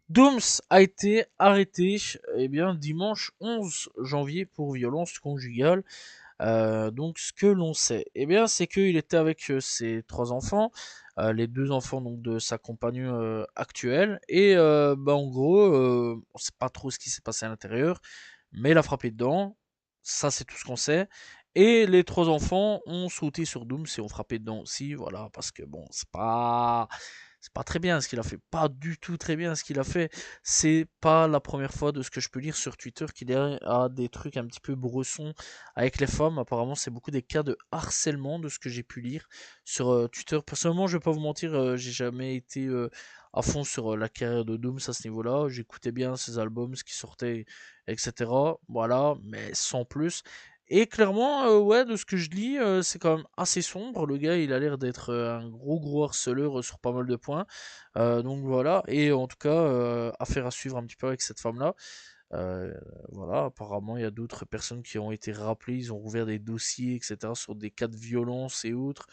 Dooms a été arrêté dimanche 11 janvier pour violence conjugale. Donc ce que l'on sait, c'est qu'il était avec ses trois enfants, les deux enfants donc de sa compagne actuelle, et en gros, on sait pas trop ce qui s'est passé à l'intérieur, mais il a frappé dedans, ça c'est tout ce qu'on sait. Et les trois enfants ont sauté sur Dooms et ont frappé dedans aussi, voilà, parce que bon, c'est pas très bien ce qu'il a fait, pas du tout très bien ce qu'il a fait. C'est pas la première fois de ce que je peux lire sur Twitter qu'il a des trucs un petit peu bressons avec les femmes. Apparemment, c'est beaucoup des cas de harcèlement de ce que j'ai pu lire sur Twitter. Personnellement, je vais pas vous mentir, j'ai jamais été à fond sur la carrière de Dooms à ce niveau-là. J'écoutais bien ses albums, ce qui sortait, etc. Voilà, mais sans plus. Et clairement, ouais, de ce que je lis, c'est quand même assez sombre. Le gars, il a l'air d'être un gros harceleur sur pas mal de points. Donc voilà, et en tout cas, affaire à suivre un petit peu avec cette femme-là. Euh, voilà, apparemment, il y a d'autres personnes qui ont été rappelées, ils ont rouvert des dossiers, etc., sur des cas de violence et autres,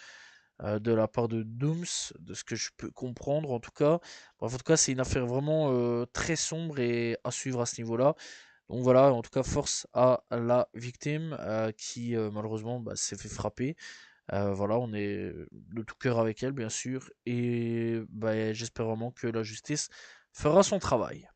de la part de Dooms, de ce que je peux comprendre en tout cas. Bref, en tout cas, c'est une affaire vraiment très sombre et à suivre à ce niveau-là. Donc voilà, en tout cas, force à la victime qui malheureusement s'est fait frapper. Voilà, on est de tout cœur avec elle, bien sûr, et j'espère vraiment que la justice fera son travail.